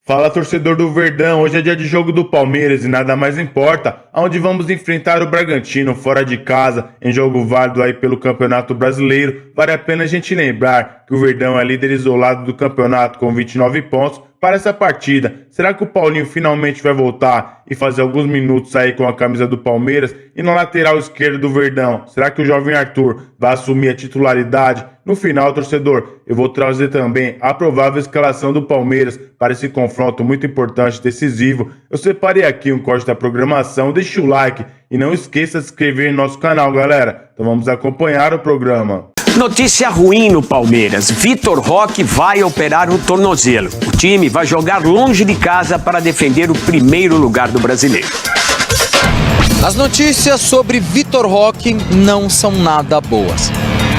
Fala, torcedor do Verdão, hoje é dia de jogo do Palmeiras e nada mais importa aonde vamos enfrentar o Bragantino fora de casa, em jogo válido aí pelo Campeonato Brasileiro. Vale a pena a gente lembrar que o Verdão é líder isolado do campeonato com 29 pontos para essa partida. Será que o Paulinho finalmente vai voltar e fazer alguns minutos aí com a camisa do Palmeiras? E na lateral esquerda do Verdão, será que o jovem Arthur vai assumir a titularidade? No final, torcedor, eu vou trazer também a provável escalação do Palmeiras para esse confronto muito importante e decisivo. Eu separei aqui um corte da programação, deixa o like e não esqueça de se inscrever no nosso canal, galera. Então vamos acompanhar o programa. Notícia ruim no Palmeiras. Vitor Roque vai operar o tornozelo. O time vai jogar longe de casa para defender o primeiro lugar do Brasileiro. As notícias sobre Vitor Roque não são nada boas.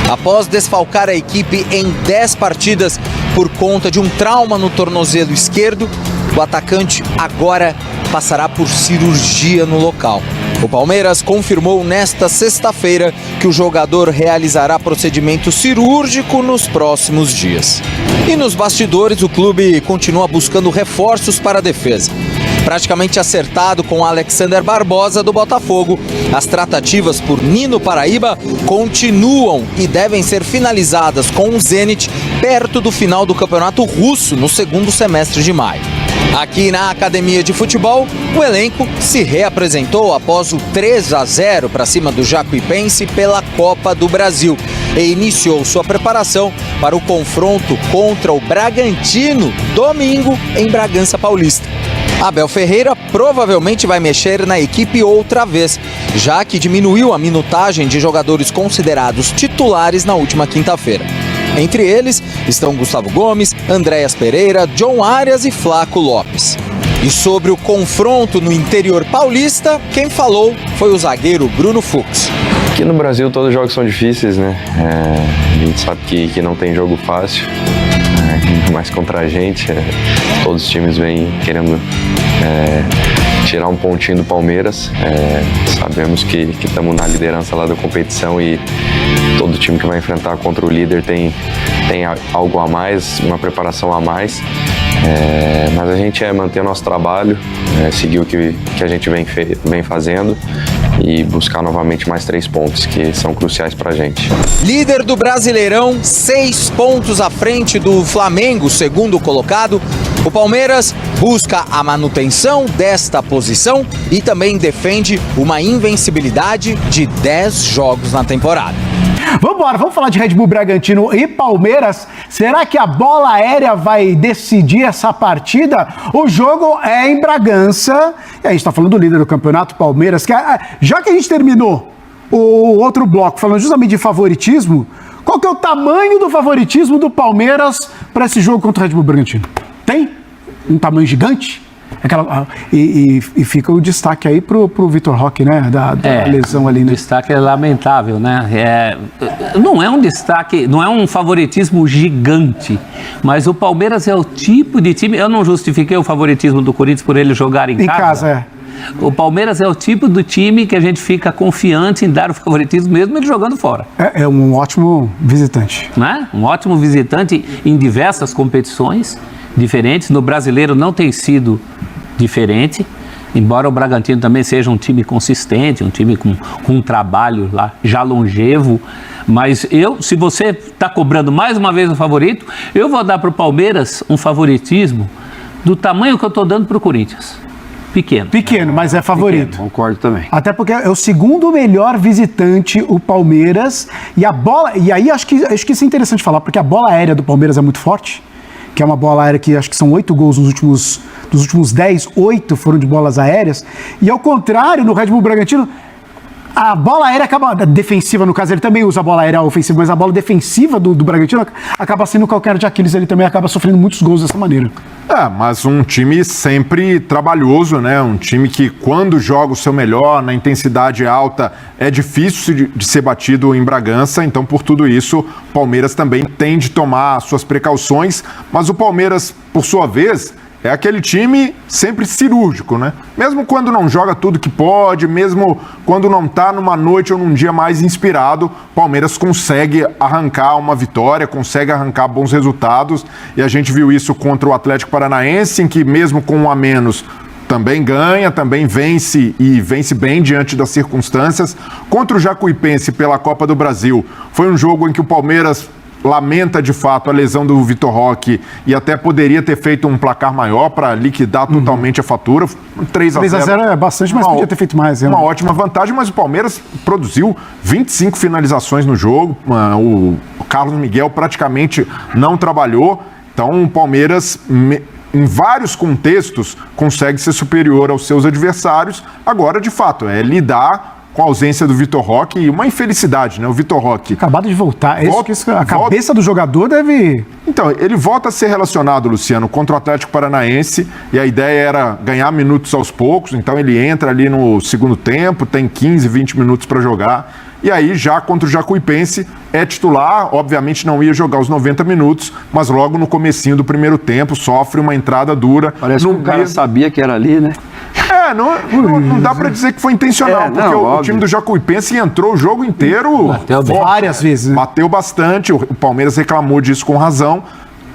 Após desfalcar a equipe em 10 partidas por conta de um trauma no tornozelo esquerdo, o atacante agora passará por cirurgia no local. O Palmeiras confirmou nesta sexta-feira que o jogador realizará procedimento cirúrgico nos próximos dias. E nos bastidores, o clube continua buscando reforços para a defesa. Praticamente acertado com Alexander Barbosa do Botafogo, as tratativas por Nino Paraíba continuam e devem ser finalizadas com o Zenit perto do final do Campeonato Russo no segundo semestre de maio. Aqui na Academia de Futebol, o elenco se reapresentou após o 3-0 para cima do Jacuipense pela Copa do Brasil e iniciou sua preparação para o confronto contra o Bragantino, domingo, em Bragança Paulista. Abel Ferreira provavelmente vai mexer na equipe outra vez, já que diminuiu a minutagem de jogadores considerados titulares na última quinta-feira. Entre eles estão Gustavo Gomes, Andréas Pereira, John Arias e Flaco Lopes. E sobre o confronto no interior paulista, quem falou foi o zagueiro Bruno Fux. Aqui no Brasil todos os jogos são difíceis, né? A gente sabe que não tem jogo fácil, mas contra a gente, todos os times vêm querendo tirar um pontinho do Palmeiras. Sabemos que estamos na liderança lá da competição e todo time que vai enfrentar contra o líder tem algo a mais, uma preparação a mais. Mas a gente manter o nosso trabalho, seguir o que a gente vem fazendo e buscar novamente mais 3 pontos que são cruciais pra gente. Líder do Brasileirão, 6 pontos à frente do Flamengo, segundo colocado. O Palmeiras busca a manutenção desta posição e também defende uma invencibilidade de 10 jogos na temporada. Vamos falar de Red Bull Bragantino e Palmeiras. Será que a bola aérea vai decidir essa partida? O jogo é em Bragança. E a gente está falando do líder do campeonato, Palmeiras. Já que a gente terminou o outro bloco falando justamente de favoritismo, qual que é o tamanho do favoritismo do Palmeiras para esse jogo contra o Red Bull Bragantino? Tem um tamanho gigante? E fica o destaque aí pro Vitor Roque, né? Da lesão ali, né? O destaque é lamentável, né? Não é um destaque, não é um favoritismo gigante, mas o Palmeiras é o tipo de time. Eu não justifiquei o favoritismo do Corinthians por ele jogar em casa. O Palmeiras é o tipo do time que a gente fica confiante em dar o favoritismo mesmo ele jogando fora. É um ótimo visitante. Né? Um ótimo visitante em diversas competições diferentes. No Brasileiro não tem sido diferente, embora o Bragantino também seja um time consistente, um time com um trabalho lá já longevo, mas se você está cobrando mais uma vez o favorito, eu vou dar para o Palmeiras um favoritismo do tamanho que eu estou dando para o Corinthians. Pequeno, mas é favorito. Pequeno, concordo também. Até porque é o segundo melhor visitante, o Palmeiras, e a bola, e aí acho que isso é interessante falar, porque a bola aérea do Palmeiras é muito forte, que é uma bola aérea que acho que são 8 gols dos últimos 10, 8 foram de bolas aéreas, e ao contrário, no Red Bull Bragantino, a bola aérea acaba, defensiva no caso, ele também usa a bola aérea ofensiva, mas a bola defensiva do Bragantino acaba sendo o calcanhar de Aquiles, ele também acaba sofrendo muitos gols dessa maneira. Mas um time sempre trabalhoso, né? Um time que quando joga o seu melhor, na intensidade alta, é difícil de ser batido em Bragança, então por tudo isso, o Palmeiras também tem de tomar suas precauções, mas o Palmeiras, por sua vez, é aquele time sempre cirúrgico, né? Mesmo quando não joga tudo que pode, mesmo quando não tá numa noite ou num dia mais inspirado, o Palmeiras consegue arrancar uma vitória, consegue arrancar bons resultados, e a gente viu isso contra o Atlético Paranaense, em que mesmo com um a menos também ganha, também vence e vence bem diante das circunstâncias. Contra o Jacuipense pela Copa do Brasil, foi um jogo em que o Palmeiras lamenta de fato a lesão do Vitor Roque e até poderia ter feito um placar maior para liquidar totalmente a fatura. 3-0 é bastante, mas podia ter feito mais. Uma ótima vantagem, mas o Palmeiras produziu 25 finalizações no jogo. O Carlos Miguel praticamente não trabalhou. Então o Palmeiras, em vários contextos, consegue ser superior aos seus adversários. Agora, de fato, é lidar com a ausência do Vitor Roque e uma infelicidade, né? O Vitor Roque acabado de voltar. A cabeça do jogador deve... Então, ele volta a ser relacionado, Luciano, contra o Atlético Paranaense, e a ideia era ganhar minutos aos poucos. Então ele entra ali no segundo tempo, tem 15, 20 minutos para jogar. E aí, já contra o Jacuipense, é titular, obviamente não ia jogar os 90 minutos, mas logo no comecinho do primeiro tempo sofre uma entrada dura. Parece que o cara sabia que era ali, né? Não dá pra dizer que foi intencional, porque o time do Jacuipense entrou o jogo inteiro várias vezes, né? Bateu bastante, o Palmeiras reclamou disso com razão.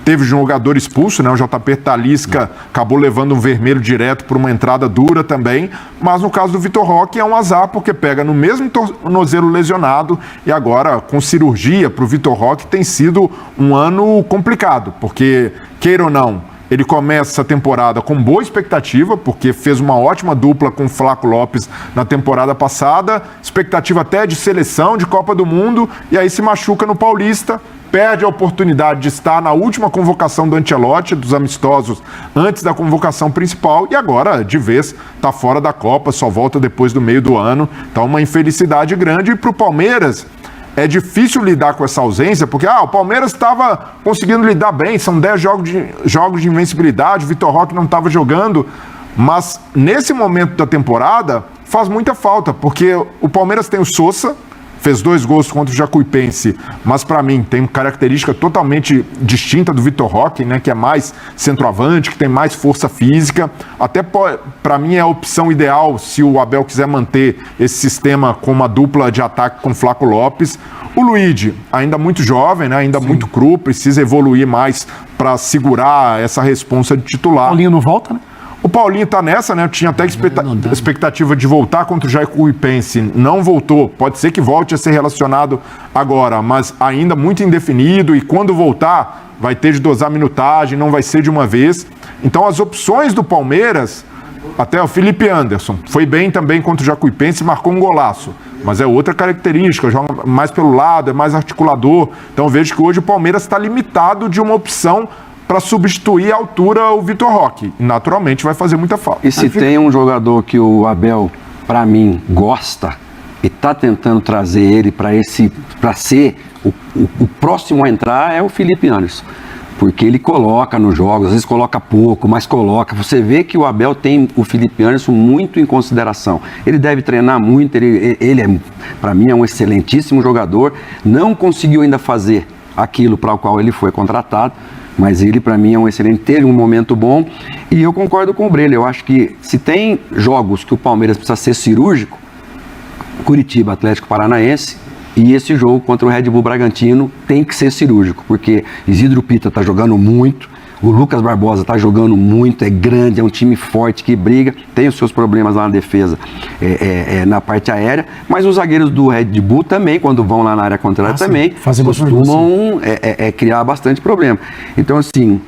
Teve um jogador expulso, né? O JP Talisca acabou levando um vermelho direto por uma entrada dura também. Mas no caso do Vitor Roque é um azar, porque pega no mesmo tornozelo lesionado e agora com cirurgia para o Vitor Roque tem sido um ano complicado, porque, queira ou não, ele começa a temporada com boa expectativa, porque fez uma ótima dupla com o Flaco Lopes na temporada passada, expectativa até de seleção, de Copa do Mundo, e aí se machuca no Paulista, perde a oportunidade de estar na última convocação do Ancelotti, dos amistosos, antes da convocação principal, e agora, de vez, está fora da Copa, só volta depois do meio do ano. Então, uma infelicidade grande. E para o Palmeiras, é difícil lidar com essa ausência, porque o Palmeiras estava conseguindo lidar bem, são 10 jogos de invencibilidade, o Vitor Roque não estava jogando, mas nesse momento da temporada faz muita falta, porque o Palmeiras tem o Sousa, fez 2 gols contra o Jacuipense, mas para mim tem característica totalmente distinta do Vitor Roque, né, que é mais centroavante, que tem mais força física. Até para mim é a opção ideal se o Abel quiser manter esse sistema com uma dupla de ataque com o Flaco Lopes. O Luigi, ainda muito jovem, né, ainda muito cru, precisa evoluir mais para segurar essa responsa de titular. O Paulinho não volta, né? O Paulinho tá nessa, né? Eu tinha até expectativa de voltar contra o Jacuipense. Não voltou. Pode ser que volte a ser relacionado agora, mas ainda muito indefinido. E quando voltar, vai ter de dosar minutagem, não vai ser de uma vez. Então, as opções do Palmeiras, até o Felipe Anderson, foi bem também contra o Jacuipense e marcou um golaço. Mas é outra característica, joga mais pelo lado, é mais articulador. Então, eu vejo que hoje o Palmeiras está limitado de uma opção para substituir à altura o Vitor Roque. Naturalmente vai fazer muita falta. E se tem um jogador que o Abel, para mim, gosta e está tentando trazer ele para ser o próximo a entrar, é o Felipe Anderson. Porque ele coloca nos jogos, às vezes coloca pouco, mas coloca. Você vê que o Abel tem o Felipe Anderson muito em consideração. Ele deve treinar muito, ele para mim, é um excelentíssimo jogador. Não conseguiu ainda fazer aquilo para o qual ele foi contratado, mas ele, para mim, é um excelente, teve um momento bom, e eu concordo com o Breno. Eu acho que se tem jogos que o Palmeiras precisa ser cirúrgico, Curitiba, Atlético Paranaense, e esse jogo contra o Red Bull Bragantino tem que ser cirúrgico, porque Isidro Pita está jogando muito, o Lucas Barbosa está jogando muito, é grande, é um time forte que briga, tem os seus problemas lá na defesa, na parte aérea, mas os zagueiros do Red Bull também, quando vão lá na área contrária, também costumam criar bastante problema. Então, assim,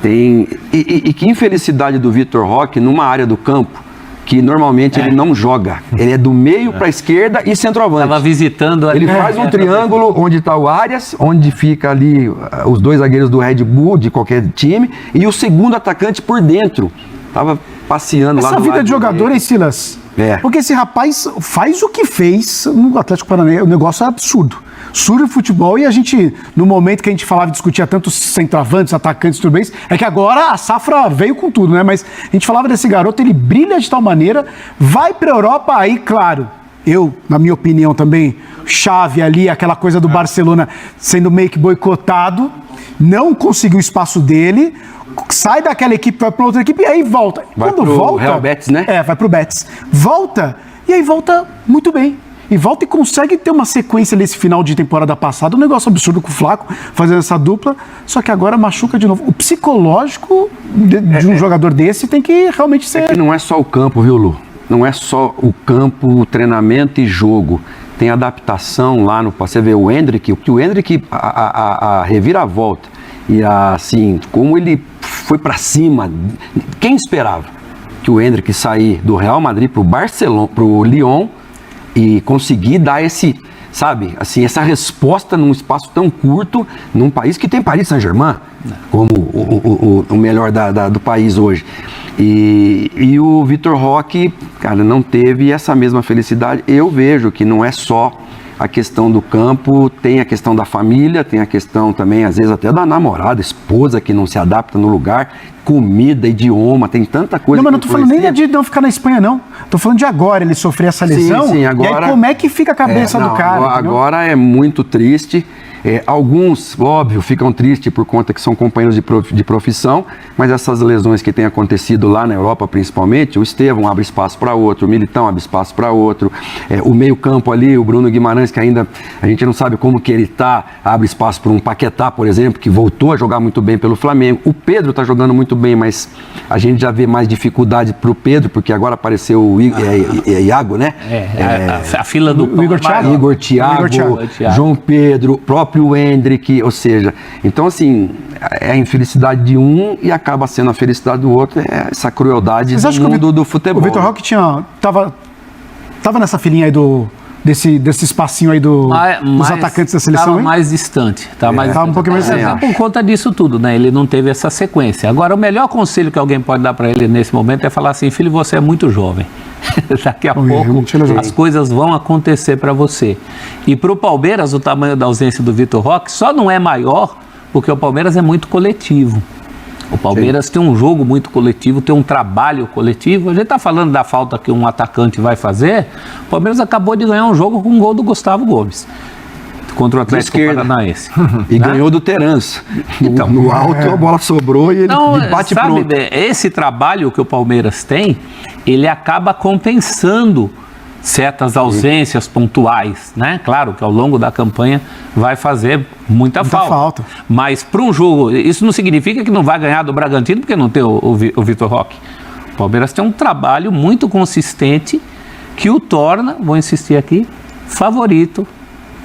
tem... E que infelicidade do Vitor Roque numa área do campo que normalmente ele não joga. Ele é do meio para a esquerda e centroavante. Estava visitando ali. Ele faz um triângulo onde está o Arias, onde fica ali os 2 zagueiros do Red Bull, de qualquer time, e o segundo atacante por dentro. Estava passeando lá do lado. Essa vida de jogador, hein, Silas? Porque esse rapaz faz o que fez no Atlético Paranaense. O negócio é absurdo. Surge o futebol e a gente, no momento que a gente falava e discutia tanto centroavantes, atacantes, tudo bem, é que agora a safra veio com tudo, né? Mas a gente falava desse garoto, ele brilha de tal maneira, vai pra Europa, aí, claro, na minha opinião também, chave ali, aquela coisa do Barcelona sendo meio que boicotado, não conseguiu o espaço dele. sai daquela equipe, vai para outra equipe e aí volta. Vai Quando pro volta, Real Betis, né? Vai pro Betis. Volta, e aí volta muito bem. E volta e consegue ter uma sequência nesse final de temporada passada, um negócio absurdo com o Flaco, fazendo essa dupla, só que agora machuca de novo. O psicológico de um jogador desse tem que realmente ser... É que não é só o campo, viu, Lu? Não é só o campo, o treinamento e jogo. Tem adaptação lá no... Você vê o Endrick, a reviravolta e assim, como ele foi pra cima. Quem esperava que o Endrick sair do Real Madrid pro Barcelona, pro Lyon e conseguir dar esse, sabe, assim, essa resposta num espaço tão curto, num país que tem Paris Saint-Germain como o melhor do país hoje. E o Vitor Roque, cara, não teve essa mesma felicidade. Eu vejo que não é só a questão do campo, tem a questão da família, tem a questão também, às vezes, até da namorada, esposa que não se adapta no lugar, comida, idioma, tem tanta coisa. Não, mas não tô falando nem de não ficar na Espanha, não. Tô falando de agora, ele sofrer essa lesão. Sim, agora, e aí como é que fica a cabeça do cara? Agora é muito triste. Alguns, óbvio, ficam tristes por conta que são companheiros de profissão, mas essas lesões que têm acontecido lá na Europa, principalmente, o Estevão abre espaço para outro, o Militão abre espaço para outro, o meio-campo ali, o Bruno Guimarães, que ainda a gente não sabe como que ele tá, abre espaço para um Paquetá, por exemplo, que voltou a jogar muito bem pelo Flamengo. O Pedro tá jogando muito bem, mas a gente já vê mais dificuldade pro Pedro, porque agora apareceu o Iago, né? A fila do pão Igor Thiago. João Pedro, próprio o Endrick, ou seja, então assim, é a infelicidade de um e acaba sendo a felicidade do outro, essa crueldade do mundo do futebol. O Vitor Roque tava nessa filinha aí desse espacinho aí dos atacantes da seleção, Estava hein? mais distante. Estava um pouquinho mais distante. Por conta disso tudo, né? Ele não teve essa sequência. Agora, o melhor conselho que alguém pode dar para ele nesse momento é falar assim, filho, você é muito jovem. Daqui a pouco as coisas vão acontecer para você. E para o Palmeiras, o tamanho da ausência do Vitor Roque só não é maior porque o Palmeiras é muito coletivo. O Palmeiras tem um jogo muito coletivo, tem um trabalho coletivo. A gente está falando da falta que um atacante vai fazer. O Palmeiras acabou de ganhar um jogo com um gol do Gustavo Gomes contra o Atlético Paranaense. E ganhou do Terence. Então, no alto a bola sobrou e ele bate pronto. Esse trabalho que o Palmeiras tem, ele acaba compensando certas ausências pontuais, né? Claro que ao longo da campanha vai fazer muita falta. Mas para um jogo, isso não significa que não vai ganhar do Bragantino porque não tem o Vitor Roque. O Palmeiras tem um trabalho muito consistente que o torna, vou insistir aqui, favorito.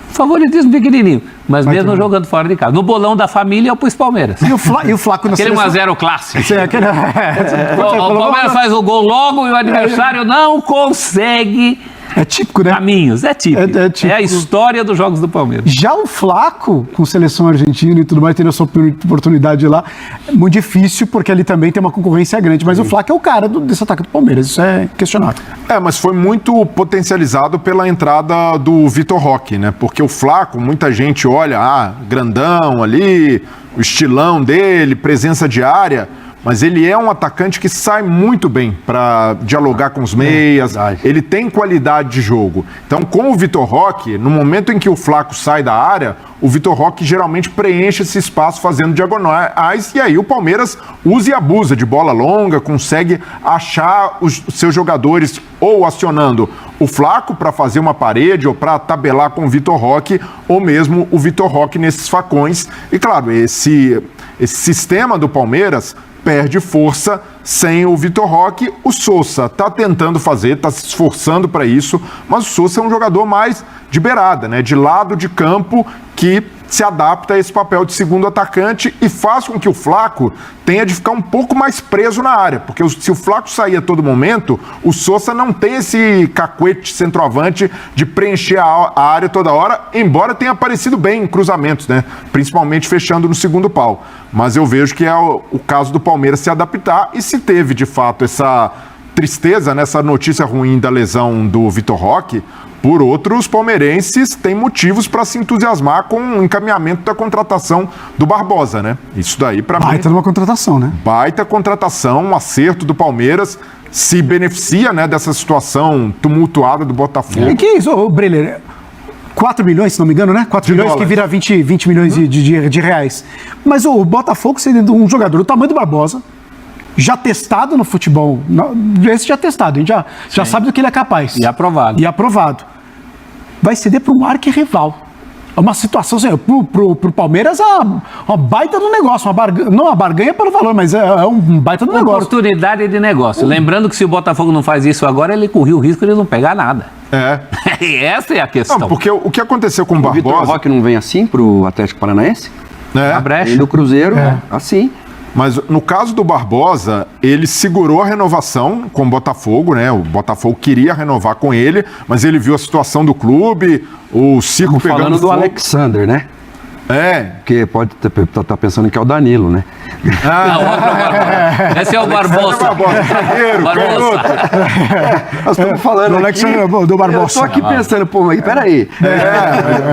Favoritismo pequenininho, mas mesmo jogando fora de casa. No bolão da família eu pus Palmeiras. E o Flaco na aquele seleção? 1-0 clássico. Sim, o Palmeiras faz o gol logo e o adversário não consegue... É típico, né? Caminhos, é típico. É a história dos jogos do Palmeiras. Já o Flaco, com seleção argentina e tudo mais, tendo a sua oportunidade lá, é muito difícil, porque ali também tem uma concorrência grande. Mas o Flaco é o cara desse ataque do Palmeiras, isso é questionável. Mas foi muito potencializado pela entrada do Vitor Roque, né? Porque o Flaco, muita gente olha, grandão ali, o estilão dele, presença de área... Mas ele é um atacante que sai muito bem para dialogar com os meias, ele tem qualidade de jogo. Então, com o Vitor Roque, no momento em que o Flaco sai da área, o Vitor Roque geralmente preenche esse espaço fazendo diagonais, e aí o Palmeiras usa e abusa de bola longa, consegue achar os seus jogadores ou acionando o Flaco para fazer uma parede ou para tabelar com o Vitor Roque, ou mesmo o Vitor Roque nesses facões. E claro, esse sistema do Palmeiras perde força sem o Vitor Roque. O Sousa está tentando fazer, está se esforçando para isso, mas o Sousa é um jogador mais de beirada, né? De lado de campo, que se adapta a esse papel de segundo atacante e faz com que o Flaco tenha de ficar um pouco mais preso na área, porque se o Flaco sair a todo momento, o Sousa não tem esse cacuete centroavante de preencher a área toda hora, embora tenha aparecido bem em cruzamentos, né? Principalmente fechando no segundo pau. Mas eu vejo que é o caso do Palmeiras se adaptar, e se teve de fato essa tristeza, nessa notícia ruim da lesão do Vitor Roque, por outros palmeirenses têm motivos para se entusiasmar com o encaminhamento da contratação do Barbosa, né? Isso daí para mim... Baita numa contratação, né? Baita contratação, um acerto do Palmeiras, se beneficia, né, dessa situação tumultuada do Botafogo. E que isso, Breler? 4 milhões, se não me engano, né? 4 milhões que vira 20 milhões de reais. Mas o Botafogo sendo um jogador do tamanho do Barbosa, já testado no futebol, esse já testado, a gente já sabe do que ele é capaz. E aprovado. Vai ceder para um arquirrival. É uma situação, assim, pro Palmeiras é uma baita do negócio, não uma barganha pelo valor, mas é um baita do negócio. Oportunidade de negócio. Lembrando que se o Botafogo não faz isso agora, ele corria o risco de não pegar nada. Essa é a questão. Não, porque o que aconteceu com o Barbosa... O Vitor Roque não vem assim pro Atlético Paranaense? A brecha. E do Cruzeiro, assim. Mas no caso do Barbosa, ele segurou a renovação com o Botafogo, né? O Botafogo queria renovar com ele, mas ele viu a situação do clube, o circo Estamos pegando falando do fogo. Alexander, né? Porque pode estar pensando que é o Danilo, né? Esse é o Barbosa. Barbosa. Nós estamos falando do Alexander, do Barbosa. Eu estou aqui pensando, mas peraí.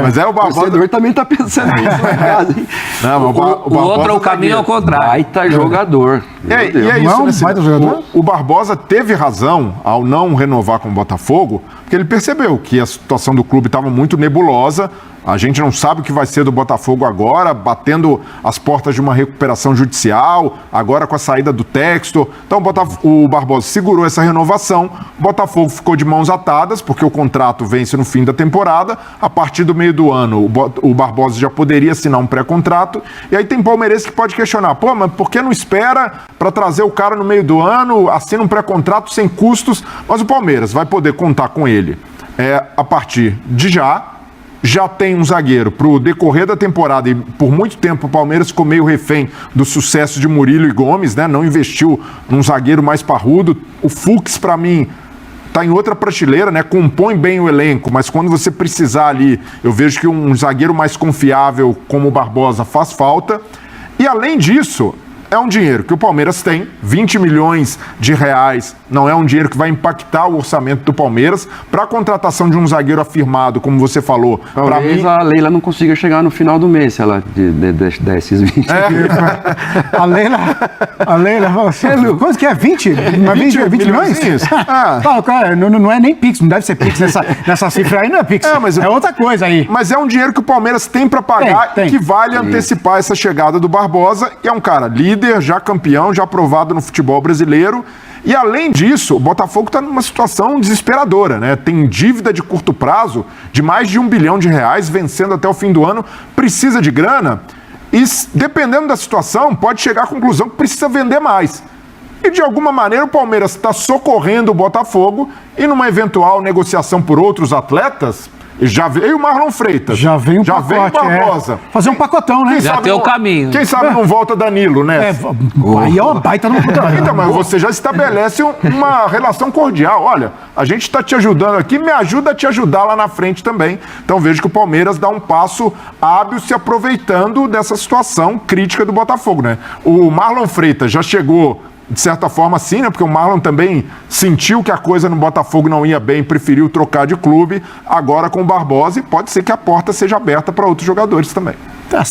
Mas é o Barbosa. O torcedor também está pensando nisso na casa, hein? Não, O outro é o caminho ao contrário. Baita jogador. E é Não é um isso, baita jogador? O Barbosa teve razão ao não renovar com o Botafogo, porque ele percebeu que a situação do clube estava muito nebulosa. A gente não sabe o que vai ser do Botafogo agora, batendo as portas de uma recuperação judicial, agora com a saída do Textor. Então o Barbosa segurou essa renovação, o Botafogo ficou de mãos atadas, porque o contrato vence no fim da temporada. A partir do meio do ano, o Barbosa já poderia assinar um pré-contrato. E aí tem palmeirense que pode questionar, pô, mas por que não espera para trazer o cara no meio do ano, assina um pré-contrato sem custos? Mas o Palmeiras vai poder contar com ele a partir de já tem um zagueiro para o decorrer da temporada, e por muito tempo o Palmeiras ficou meio refém do sucesso de Murilo e Gomes, né? Não investiu num zagueiro mais parrudo. O Fux, para mim, tá em outra prateleira, né? Compõe bem o elenco, mas quando você precisar ali, eu vejo que um zagueiro mais confiável como o Barbosa faz falta. E além disso, é um dinheiro que o Palmeiras tem, 20 milhões de reais, não é um dinheiro que vai impactar o orçamento do Palmeiras. Para a contratação de um zagueiro afirmado, como você falou, para mim... a Leila não consiga chegar no final do mês, se ela der esses 20 A Leila falou assim, quanto que é? 20? 20 milhões? Não é nem Pix, não deve ser Pix nessa cifra aí, não é Pix, é outra coisa aí. Mas é um dinheiro que o Palmeiras tem para pagar e que vale antecipar essa chegada do Barbosa, e é um cara líder, já campeão, já aprovado no futebol brasileiro. E além disso, o Botafogo está numa situação desesperadora, né? Tem dívida de curto prazo de mais de R$1 bilhão, vencendo até o fim do ano, precisa de grana e, dependendo da situação, pode chegar à conclusão que precisa vender mais. E de alguma maneira o Palmeiras está socorrendo o Botafogo, e numa eventual negociação por outros atletas, já veio o Marlon Freitas. Já veio já veio o Barbosa. Fazer um pacotão, né? Já tem o caminho. Quem sabe não volta Danilo, né? Aí é uma baita no Então, mas você já estabelece uma relação cordial. Olha, a gente está te ajudando aqui, me ajuda a te ajudar lá na frente também. Então vejo que o Palmeiras dá um passo hábil se aproveitando dessa situação crítica do Botafogo, né? O Marlon Freitas já chegou, de certa forma, sim, né? Porque o Marlon também sentiu que a coisa no Botafogo não ia bem, preferiu trocar de clube. Agora com o Barbosa, e pode ser que a porta seja aberta para outros jogadores também.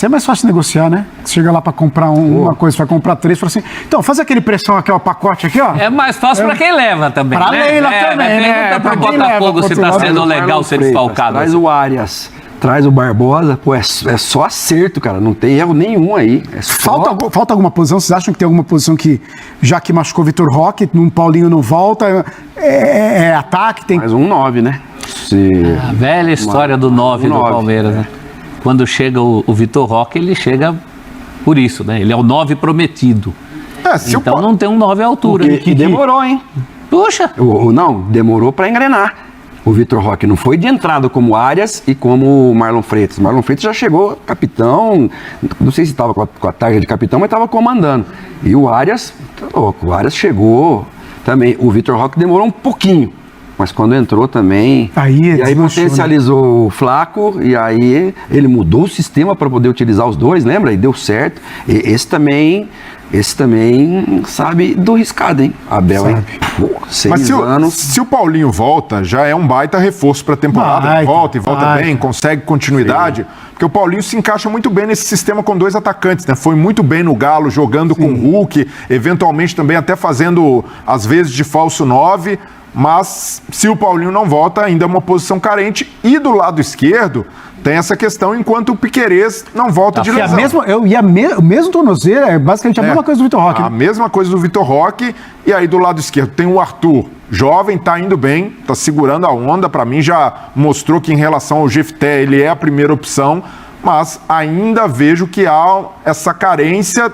É mais fácil negociar, né? Você chega lá para comprar uma coisa, vai comprar 3, fala assim, então faz aquele pressão aqui, ó, o pacote aqui, ó. É mais fácil para quem leva também, pra né? Leila também, né? Pergunta pro Botafogo se tá sendo legal ser desfalcado. Traz o Arias, traz o Barbosa, pô, é só acerto, cara, não tem erro nenhum aí. Falta alguma posição? Vocês acham que tem alguma posição que, já que machucou o Vitor Roque, um Paulinho não volta, é ataque? Tem... Mais um 9, né? A velha história do 9 do Palmeiras, né? Quando chega o Vitor Roque, ele chega por isso, né? Ele é o 9 prometido. Então não tem um 9 à altura. E demorou, hein? Puxa! Não, demorou para engrenar. O Vitor Roque não foi de entrada como o Arias e como o Marlon Freitas. O Marlon Freitas já chegou capitão, não sei se estava com a tarja de capitão, mas estava comandando. E o Arias, tá louco, o Arias chegou também. O Vitor Roque demorou um pouquinho, mas quando entrou também, e aí potencializou o Flaco, e aí ele mudou o sistema para poder utilizar os dois, lembra? E deu certo. E esse também esse também sabe do riscado, hein? Abel, hein? Pô, 6 Mas anos. se o Paulinho volta, já é um baita reforço para a temporada. Volta bem, consegue continuidade. Porque o Paulinho se encaixa muito bem nesse sistema com 2 atacantes, né? Foi muito bem no Galo, jogando com o Hulk, eventualmente também até fazendo, às vezes, de falso 9. Mas se o Paulinho não volta, ainda é uma posição carente. E do lado esquerdo, tem essa questão enquanto o Piquerez não volta de lesão. O mesmo tornozelo é basicamente a mesma coisa do Vitor Roque. A mesma coisa do Vitor Roque. E aí do lado esquerdo tem o Arthur, jovem, tá indo bem, tá segurando a onda. Para mim já mostrou que em relação ao Jefté ele é a primeira opção. Mas ainda vejo que há essa carência,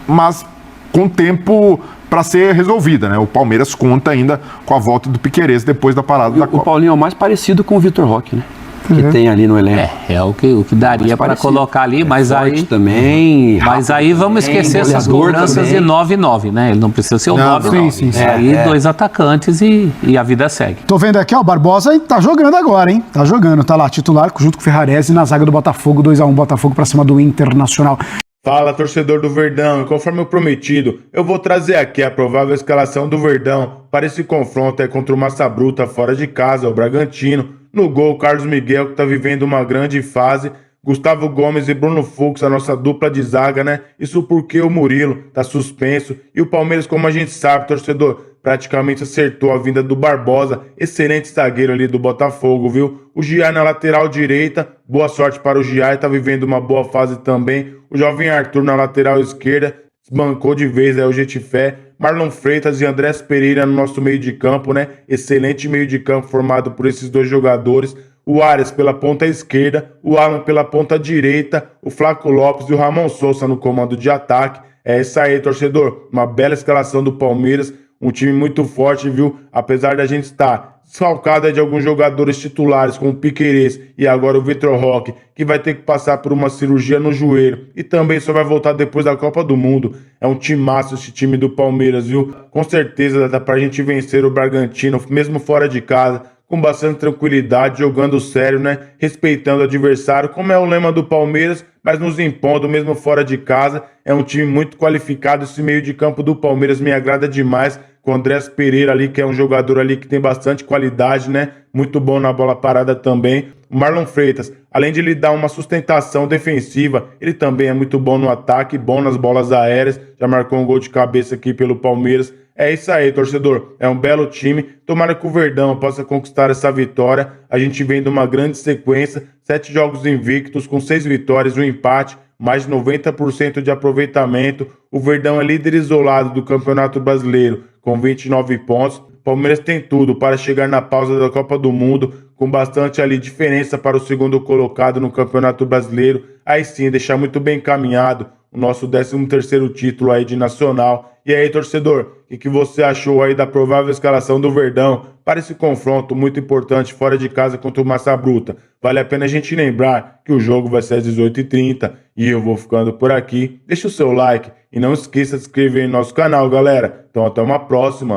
mas com tempo para ser resolvida, né? O Palmeiras conta ainda com a volta do Piquerez depois da parada da Copa. O Paulinho é o mais parecido com o Vitor Roque, né? Que tem ali no elenco. É o que daria para colocar ali, mas aí também. Mas aí vamos esquecer essas cobranças de 9-9, né? Ele não precisa ser o 9-9. Sim. Aí 2 atacantes e a vida segue. Tô vendo aqui, ó, o Barbosa tá jogando agora, hein? Tá jogando, tá lá, titular junto com o Ferrarese na zaga do Botafogo, 2-1 Botafogo pra cima do Internacional. Fala, torcedor do Verdão, e conforme o prometido, eu vou trazer aqui a provável escalação do Verdão para esse confronto contra o Massa Bruta fora de casa, o Bragantino. No gol, Carlos Miguel, que está vivendo uma grande fase, Gustavo Gomes e Bruno Fux, a nossa dupla de zaga, né? Isso porque o Murilo tá suspenso e o Palmeiras, como a gente sabe, torcedor, praticamente acertou a vinda do Barbosa, excelente zagueiro ali do Botafogo, viu? O Giai na lateral direita, boa sorte para o Giai, tá vivendo uma boa fase também. O jovem Arthur na lateral esquerda, desbancou de vez o Jetifé. Marlon Freitas e Andrés Pereira no nosso meio de campo, né? Excelente meio de campo formado por esses 2 jogadores. O Arias pela ponta esquerda, o Alan pela ponta direita, o Flaco Lopes e o Ramon Sousa no comando de ataque. É isso aí, torcedor. Uma bela escalação do Palmeiras, um time muito forte, viu? Apesar da gente estar desfalcado de alguns jogadores titulares, como o Piquerez e agora o Vitor Roque, que vai ter que passar por uma cirurgia no joelho e também só vai voltar depois da Copa do Mundo. É um timaço esse time do Palmeiras, viu? Com certeza dá pra gente vencer o Bragantino, mesmo fora de casa, com bastante tranquilidade, jogando sério, né? Respeitando o adversário, como é o lema do Palmeiras, mas nos impondo mesmo fora de casa. É um time muito qualificado, esse meio de campo do Palmeiras me agrada demais, com o Andrés Pereira ali, que é um jogador ali que tem bastante qualidade, né? Muito bom na bola parada também. O Marlon Freitas, além de lhe dar uma sustentação defensiva, ele também é muito bom no ataque, bom nas bolas aéreas, já marcou um gol de cabeça aqui pelo Palmeiras. É isso aí, torcedor. É um belo time. Tomara que o Verdão possa conquistar essa vitória. A gente vem de uma grande sequência, 7 jogos invictos, com 6 vitórias e 1 empate, mais de 90% de aproveitamento. O Verdão é líder isolado do Campeonato Brasileiro, com 29 pontos. O Palmeiras tem tudo para chegar na pausa da Copa do Mundo, com bastante ali diferença para o segundo colocado no Campeonato Brasileiro. Aí sim, deixar muito bem encaminhado o nosso 13º título aí de Nacional. E aí, torcedor, o que você achou aí da provável escalação do Verdão para esse confronto muito importante fora de casa contra o Massa Bruta? Vale a pena a gente lembrar que o jogo vai ser às 18h30 e eu vou ficando por aqui. Deixa o seu like e não esqueça de se inscrever em nosso canal, galera. Então até uma próxima.